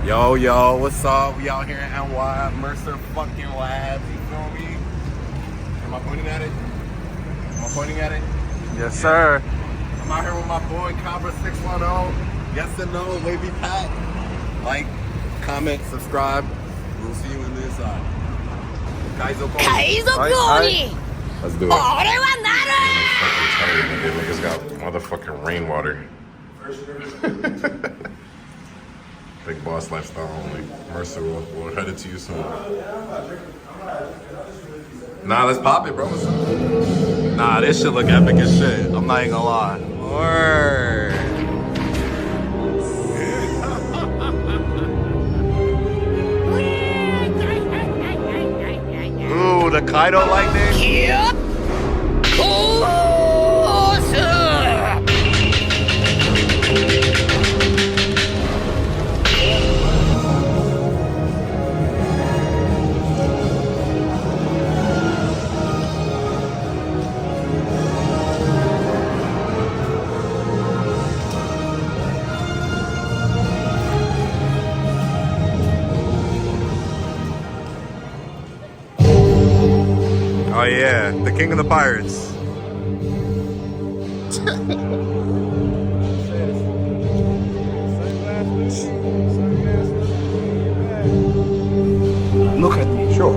Yo, what's up? We out here in NY, Mercer fucking labs, you feel me? Am I pointing at it? Yes, sir. I'm out here with my boy, Cobra 610. Yes and no, wavy pat. Like, comment, subscribe. We'll see you in the inside. Kaizo Koni. Let's do it. Niggas got motherfucking rainwater. Big boss lifestyle only. Mercer will head it to you soon. Nah, let's pop it, bro. Nah, this shit look epic as shit. I'm not even gonna lie. Word. Ooh, the Kaido lightning. Oh yeah, the king of the pirates. Look at me, sure.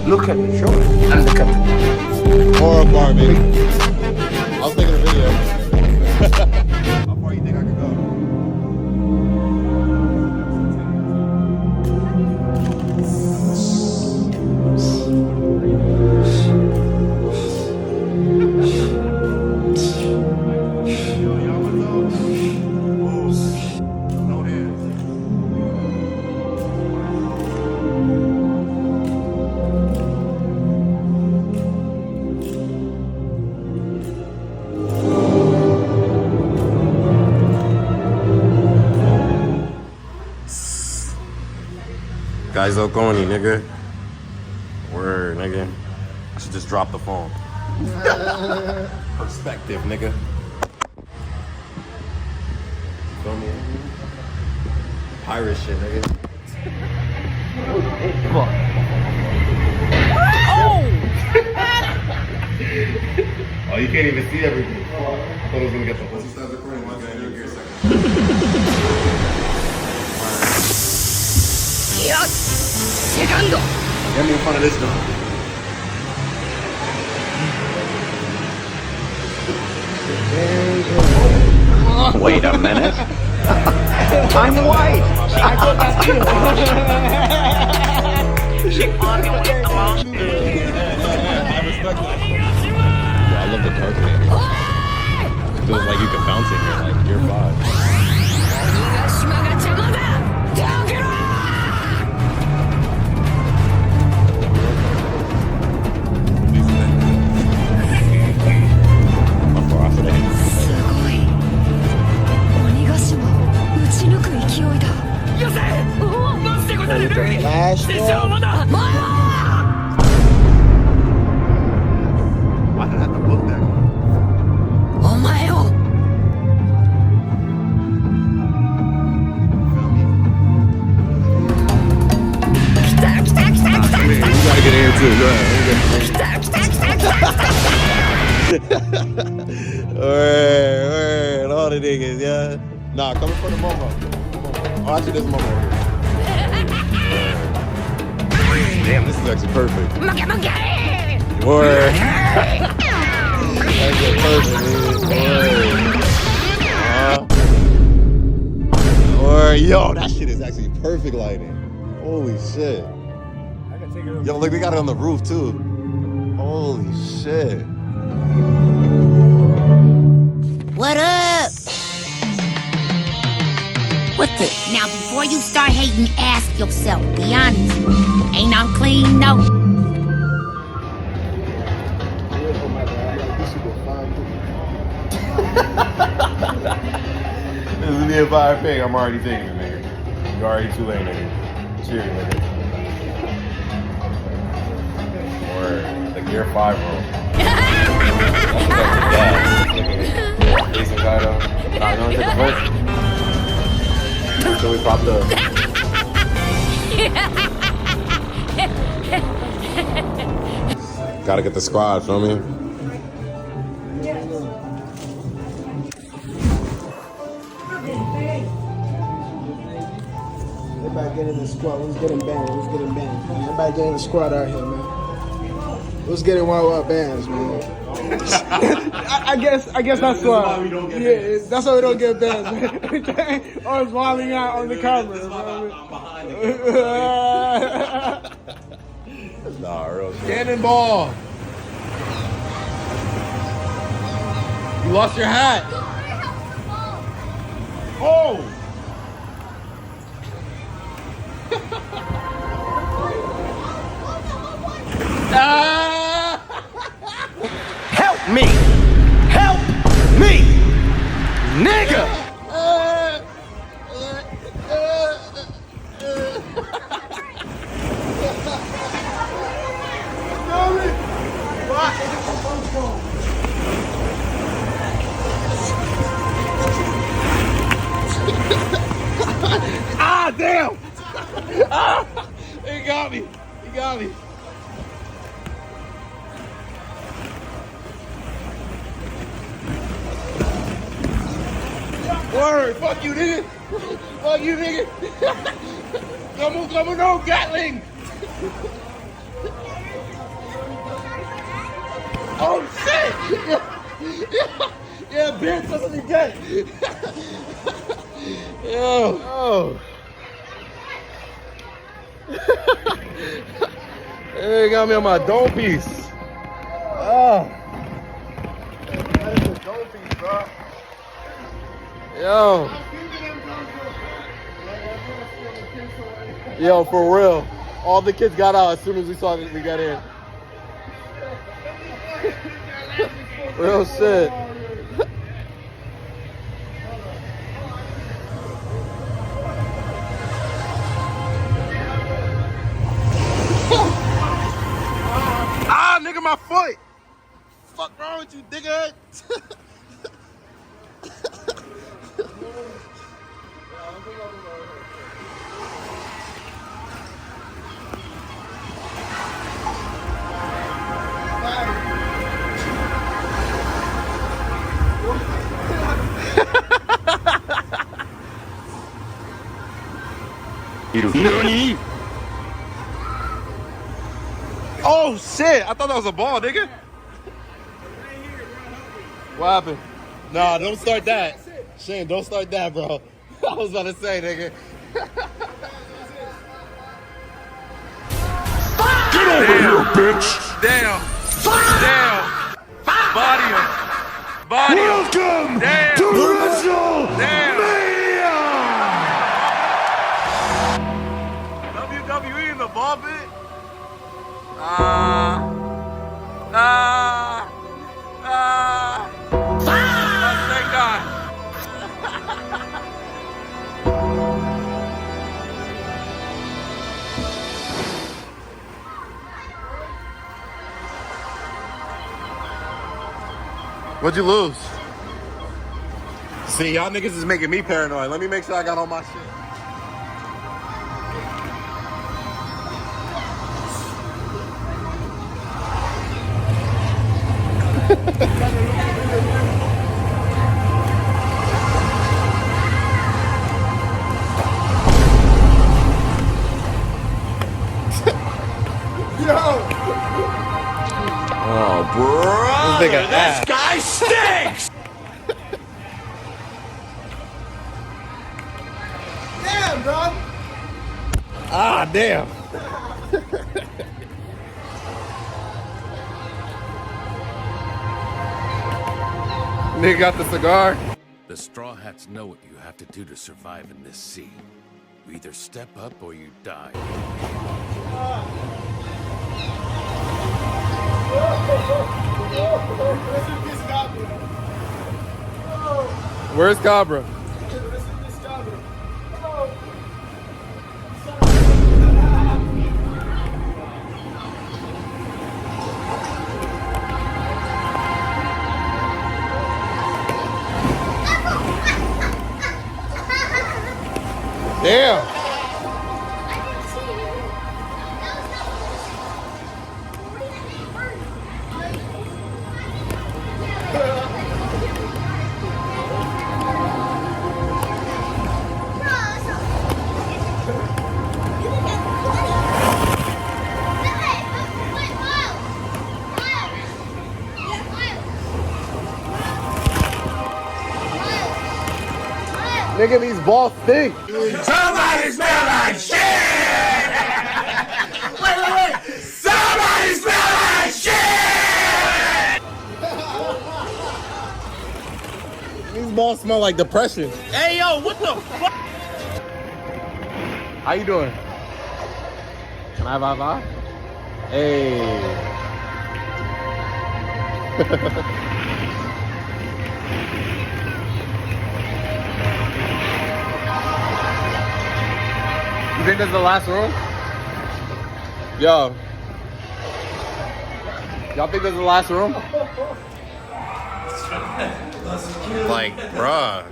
Look at me, sure. I'm the captain. Or a bar, baby. I was taking a video. How far you think I could go? Kaizo Koni, nigga. Word, nigga. I should just drop the phone. Perspective, nigga. Feel me? Pirate shit, nigga. Come on. Oh, you can't even see everything. I thought I was gonna get the whole. Start recording. One second. Give me a second. Get me in front of this dog. Wait a minute. I'm white. I thought that's you. I respect that. Yeah, I love the calculator. It feels like you can bounce in here, like year 5. Last one. Why did I have to look that? You gotta get in here too. Go ahead. Word, all the niggas, yeah. Nah, come in front of Momo. Oh, actually, there's Momo here. Damn, this is actually perfect. Word. Actually perfect, dude. Word. Yo, that shit is actually perfect lighting. Holy shit. Yo, look, they got it on the roof too. Holy shit. What up? What the? Now, before you start hating, ask yourself. Be honest. Ain't I'm clean? No. This is me a fire pig. I'm already taking it, nigga. You're already too late, nigga. Cheers, nigga. Or the Gear 5 roll. Jason Kaido. Nah, you wanna take a break? So we popped up. Gotta get the squad, feel me? Everybody get in the squad. Let's get him banned. Let's get him banned. Everybody get in the squad out here, man. Let's get in one of our bands, man. I guess that's why. we don't get banned. That's why we don't get banned. Always wilding out on the camera. I'm behind the Nah, real shit. Cannonball. You lost your hat. Oh. Help me! Help me! Nigga! Ah, damn. Ah, he got me. He got me. Word, fuck you, nigga. Fuck you, nigga. Come on, no, Gatling. Oh, shit. Yeah, bitch, that's what you get. Yo. Oh. They got me on my dome piece. Oh. That is a dome piece, bro. Yo. Yo, for real. All the kids got out as soon as we saw that we got in. Real shit. Ah, nigga, my foot. Fuck wrong with you, dickhead? NANI?! Oh shit! I thought that was a ball, nigga. What happened? Nah, don't start that. Shane, don't start that, bro. I was about to say, nigga. Get over here, bitch! Damn. Damn. Body him. Body him. Welcome Damn. to WrestleMania! WWE in the ball bit? Thank God. What'd you lose? See, y'all niggas is making me paranoid. Let me make sure I got all my shit. Oh, bro. This guy stinks! Damn, dog. Ah, damn. Nigga got the cigar. The Straw Hats know what you have to do to survive in this sea. You either step up or you die. Where's Cabra? Damn. Nigga, these balls stink. Somebody smell like shit! Wait. Somebody smell like shit! These balls smell like depression. Hey, yo, what the fuck? How you doing? Can I have a high five? Hey. You think this is the last room? Yo. Y'all think this is the last room? Like, bruh.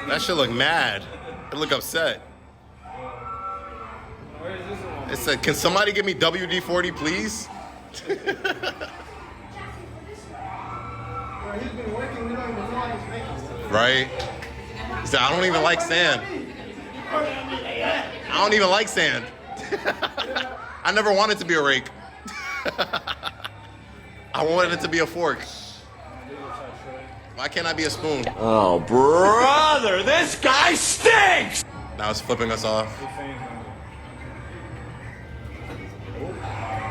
That shit look mad. It look upset. It said, can somebody give me WD-40, please? He's been working, we don't even know how he's making stuff. Right? He said, I don't even like sand. I don't even like sand. I never wanted to be a rake. I wanted it to be a fork. Why can't I be a spoon? Oh, brother, this guy stinks! Now it's flipping us off.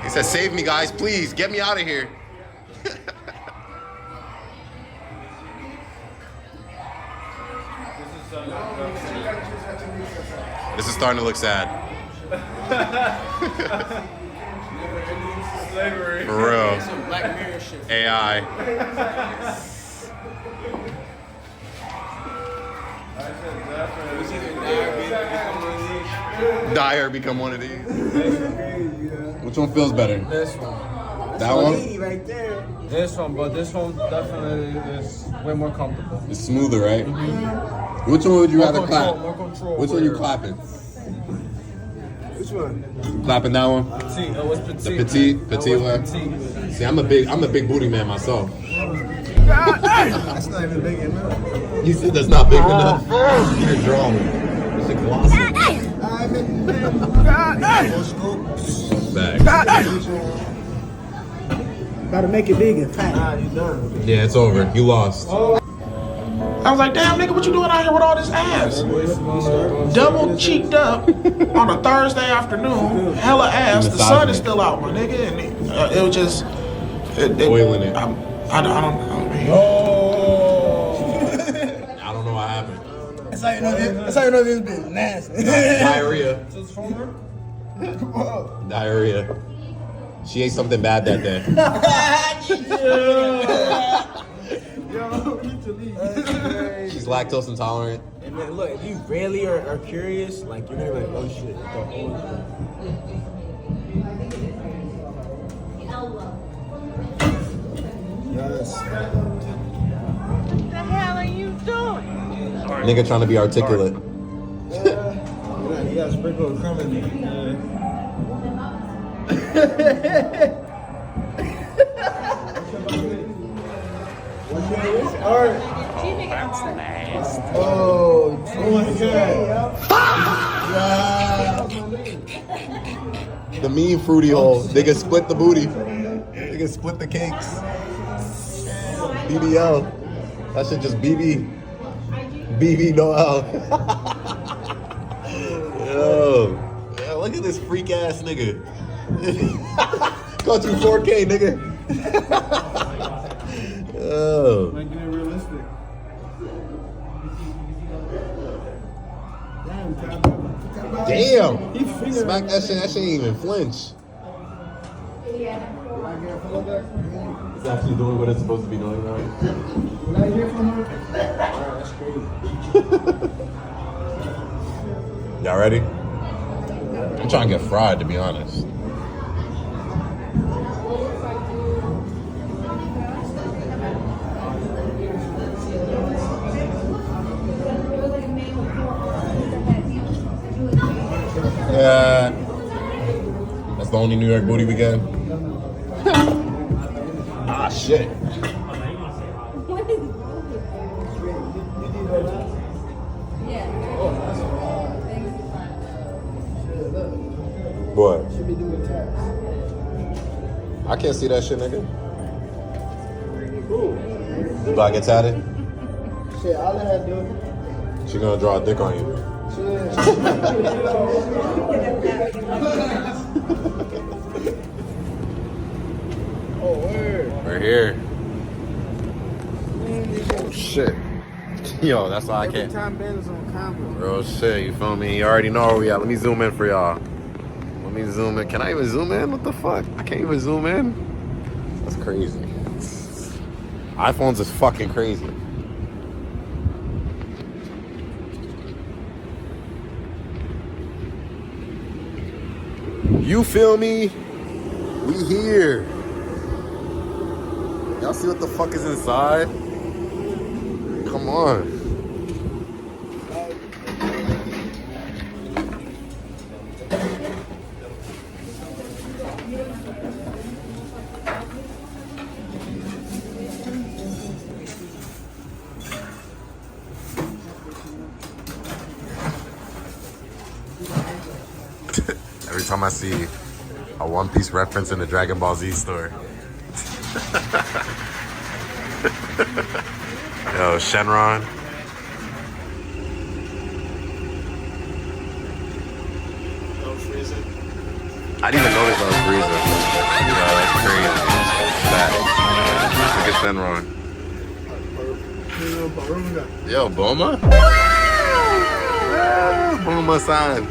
He said, save me, guys, please. Get me out of here. This is starting to look sad. Slavery. For real. Some Black Mirror shit. AI. Dyer become one of these. Which one feels better? This one. That one? Right there. This one, but this one definitely is way more comfortable. It's smoother, right? Which one would you rather clap? More control. Which one you clapping? Which one? Clapping that one? Petite. It was petite. The petite one? Petite. See, I'm a big booty man myself. That's not even big enough. You said that's not big enough? You're drawing. It's a glossy. Bag. Gotta make it big and fat. You done. Yeah, it's over. You lost. I was like, damn, nigga, what you doing out here with all this ass? Double cheeked up on a Thursday afternoon, hella ass. The sun is still out, my nigga, and it was just Oiling it. I don't know. I don't know what happened. That's how you know this bitch nasty. Diarrhea. Diarrhea. She ate something bad that day. She's lactose intolerant. And man, look, if you really are curious, like you're gonna be like, oh shit, the whole Yes. What the hell are you doing? Nigga trying to be articulate. you gotta sprinkle a crumb in there. Oh my god. The mean fruity hole. Nigga split the booty. Nigga split the cakes. BBL. That shit just BB. BB Noel. Yo. Yeah, look at this freak ass nigga. Go to 4K, nigga. Oh. Making it realistic. Damn. Smack that shit. That shit ain't even flinch. It's actually doing what it's supposed to be doing, right? Y'all ready? I'm trying to get fried, to be honest. Yeah. That's the only New York booty we get. Ah, shit. What? I can't see that shit, nigga. Do I get tatted? Shit, all I had to do. She gonna draw a dick on you. Oh, word. We're here. Oh shit. Yo, that's why I Every can't. time Ben is on camera. Real shit, you feel me? You already know where we at. Let me zoom in for y'all. Let me zoom in. Can I even zoom in? What the fuck? I can't even zoom in. That's crazy. iPhones is fucking crazy. You feel me? We here. Y'all see what the fuck is inside? Come on. Every time I see a One Piece reference in the Dragon Ball Z store. Yo, Shenron. I didn't even notice that was Frieza. Yo, that's crazy. Look at Shenron. Yo, Bulma? Bulma-san.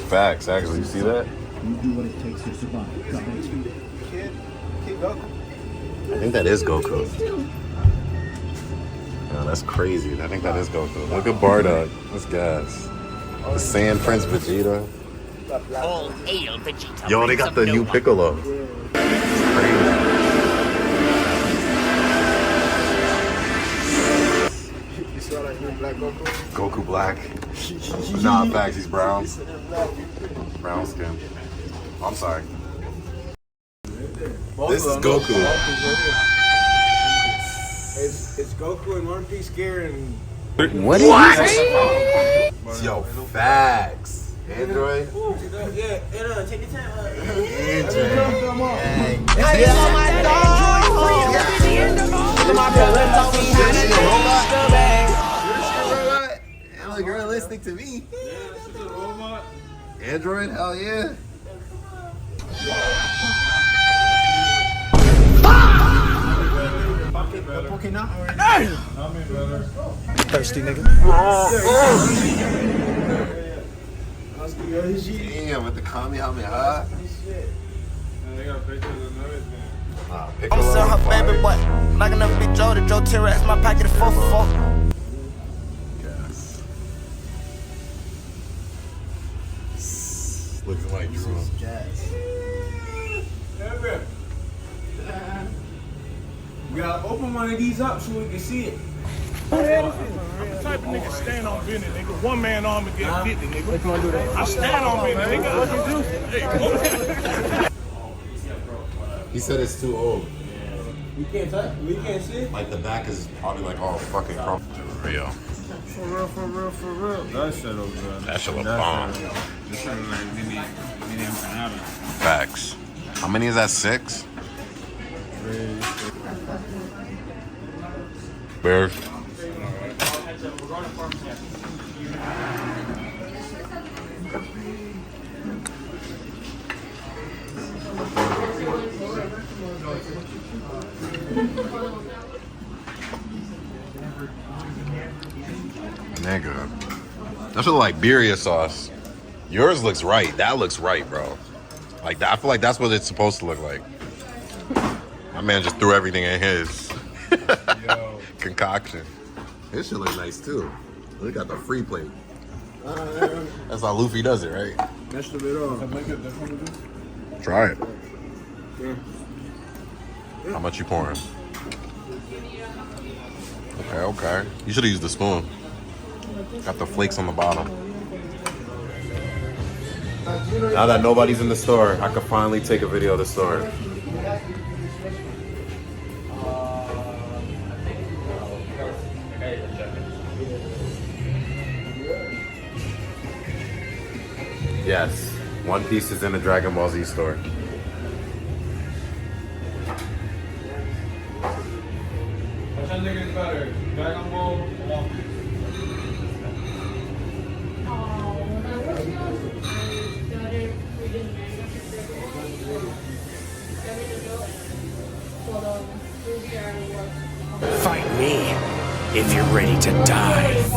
Facts, actually, you see that? You do what it takes to survive. Kid Goku. I think that is Goku. Yeah, that's crazy. I think that is Goku. Look at Bardock. That's gas. The Sand Prince Vegeta. All hail Vegeta. Yo, they got the new Piccolo. It's crazy. You saw that new black Goku? Goku black. Nah, facts, he's brown. Brown skin. I'm sorry. This is Goku. It's Goku in One Piece gear and... What? Yo, facts. Android? Yeah, take your time. It look realistic to me. Android? Hell yeah. Thirsty nigga. Damn, with the Kamehameha. They got pictures and everything. I'm selling her baby boy. Knocking up Big Joe, the Joe T-Rex, my packet of 4 for 4. Looks like Drew. We gotta open one of these up so we can see it. I'm the type of nigga stand on business, nigga. One man army get 50, nigga. Which one do that? I stand on business, nigga. He said it's too old. We can't touch. We can't see it. Like the back is probably like all fucking crumpled. Real. For real. That shit look good. That shit look bomb. This shit look like mini empanada. Facts. How many is that? 6? Bears. Nigga. That should look like birria sauce. Yours looks right. That looks right, bro. Like that, I feel like that's what it's supposed to look like. My man just threw everything in his concoction. This shit look nice too. Look at the free plate. That's how Luffy does it, right? That's the bit off. Try it. How much you pouring? Okay. You should have used the spoon. Got the flakes on the bottom. Now that nobody's in the store, I can finally take a video of the store. Yes, One Piece is in the Dragon Ball Z store. Which one is better? Dragon Ball or One Piece? Fight me if you're ready to die.